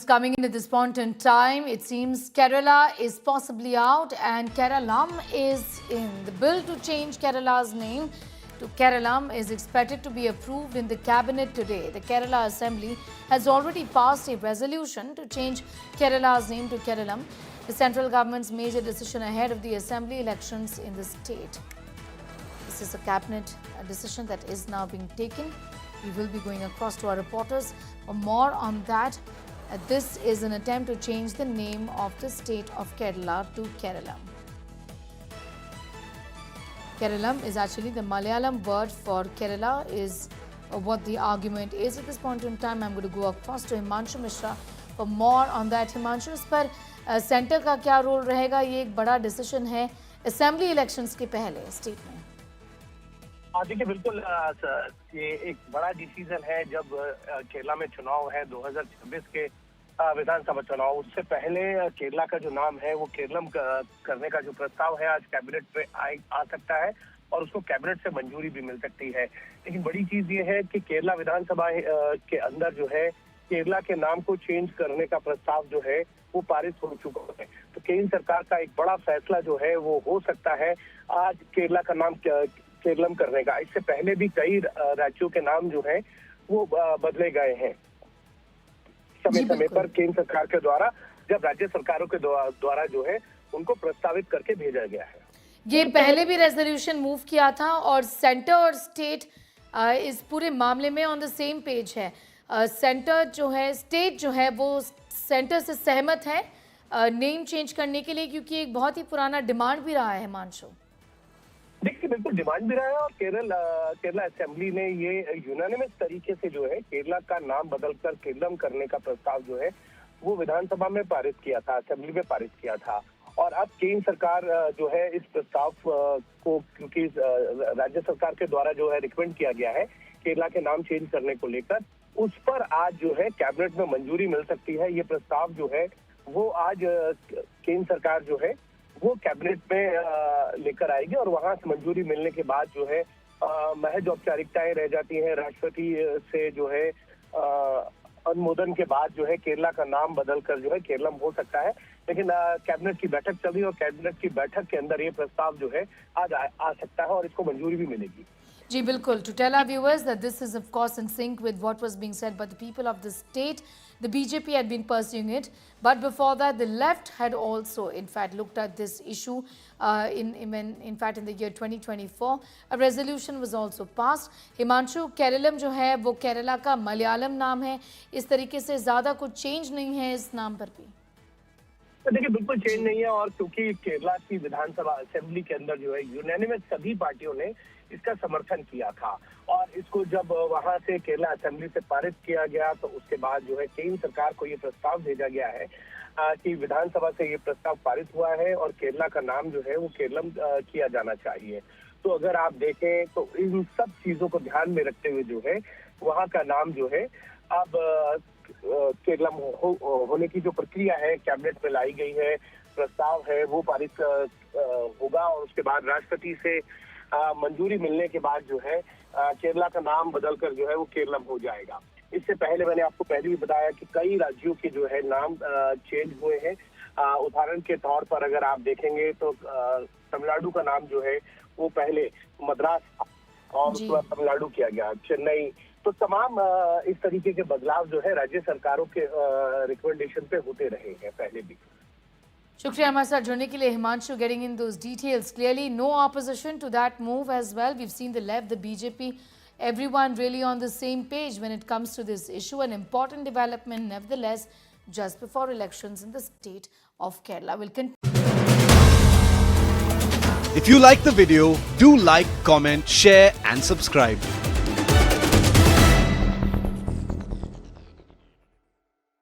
coming in at this point in time. It seems Kerala is possibly out and Keralam is in. The bill to change Kerala's name to Keralam is expected to be approved in the cabinet today. The Kerala Assembly has already passed a resolution to change Kerala's name to Keralam, the central government's major decision ahead of the assembly elections in the state. This is a cabinet decision that is now being taken. We will be going across to our reporters for more on that. This is an attempt to change the name of the state of Kerala to Keralam. Keralam is actually the Malayalam word for Kerala, is what the argument is. At this point in time, I'm going to go across to Himanshu Mishra for more on that. Himanshu, इस पर centre का क्या role रहेगा? ये एक बड़ा decision है assembly elections के पहले स्टेट में। देखिए, बिल्कुल ये एक बड़ा डिसीजन है। जब केरला में चुनाव है 2026 के विधानसभा चुनाव, उससे पहले केरला का जो नाम है वो केरलम करने का जो प्रस्ताव है आज कैबिनेट पे आ सकता है और उसको कैबिनेट से मंजूरी भी मिल सकती है। लेकिन बड़ी चीज ये है कि केरला विधानसभा के अंदर जो है केरला के नाम को चेंज करने का प्रस्ताव जो है वो पारित हो चुका है। तो केंद्र सरकार का एक बड़ा फैसला जो है वो हो सकता है आज केरला का नाम केरलम करने का। इससे पहले भी कई राज्यों के नाम जो है वो बदले गए हैं समय समय पर केंद्र सरकार के द्वारा, जब राज्य सरकारों के द्वारा जो है उनको प्रस्तावित करके भेजा गया है। ये पहले भी रेजोल्यूशन मूव किया था और सेंटर और स्टेट इस पूरे मामले में ऑन द सेम पेज है। सेंटर जो है, स्टेट जो है वो सेंटर से सहमत है नेम चेंज करने के लिए, क्योंकि एक बहुत ही पुराना डिमांड भी रहा है। हिमांशु, देखिए, बिल्कुल डिमांड भी रहा है और केरला असेंबली ने ये यूनानिमस तरीके से जो है केरला का नाम बदलकर केरलम करने का प्रस्ताव जो है वो विधानसभा में पारित किया था, असेंबली में पारित किया था। और अब केंद्र सरकार जो है इस प्रस्ताव को, क्योंकि राज्य सरकार के द्वारा जो है रिकमेंड किया गया है केरला के नाम चेंज करने को लेकर, उस पर आज जो है कैबिनेट में मंजूरी मिल सकती है। ये प्रस्ताव जो है वो आज केंद्र सरकार जो है वो कैबिनेट में लेकर आएगी और वहां से मंजूरी मिलने के बाद जो है महज औपचारिकताएं रह जाती हैं। राष्ट्रपति से जो है अनुमोदन के बाद जो है केरला का नाम बदलकर जो है केरलम हो सकता है। लेकिन कैबिनेट की बैठक चल रही है और कैबिनेट की बैठक के अंदर ये प्रस्ताव जो है आज आ सकता है और इसको मंजूरी भी मिलेगी। जी बिल्कुल, to tell our viewers that this is of course in sync with what was being said by the people of the state. The BJP had been pursuing it, but before that the left had also in fact looked at this issue in fact in the year 2024 a resolution was also passed. Himanshu, Keralam जो है वो केरला का मलयालम नाम है, इस तरीके से ज्यादा कुछ चेंज नहीं है इस नाम पर भी। तो देखिए, बिल्कुल चेंज नहीं है और क्योंकि केरला की विधानसभा असेंबली के अंदर जो है यूनानिमस सभी पार्टियों ने इसका समर्थन किया था और इसको जब वहां से केरला असेंबली से पारित किया गया तो उसके बाद जो है केंद्र सरकार को ये प्रस्ताव भेजा गया है कि विधानसभा से ये प्रस्ताव पारित हुआ है और केरला का नाम जो है वो केरलम किया जाना चाहिए। तो अगर आप देखें तो इन सब चीजों को ध्यान में रखते हुए जो है वहाँ का नाम जो है अब केरलम होने की जो प्रक्रिया है कैबिनेट में लाई गई है, प्रस्ताव है वो पारित होगा और उसके बाद राष्ट्रपति से मंजूरी मिलने के बाद जो है केरला का नाम बदलकर जो है वो केरलम हो जाएगा। इससे पहले मैंने आपको पहले भी बताया कि कई राज्यों के जो है नाम चेंज हुए हैं। उदाहरण के तौर पर अगर आप देखेंगे तो तमिलनाडु का नाम जो है वो पहले मद्रास और उसके बाद तमिलनाडु किया गया, चेन्नई। तो तमाम इस तरीके के बदलाव जो है राज्य सरकारों के रिकमेंडेशन पे होते रहे हैं पहले भी। शुक्रिया हमारे साथ जुड़ने के लिए Himanshu, getting in those details. Clearly no opposition to that move as well. We've seen the left, the BJP, everyone really on the same page when it comes to this issue. An important development nevertheless just before elections in the state of Kerala. We'll continue. If you like the video, do like, comment, share and subscribe.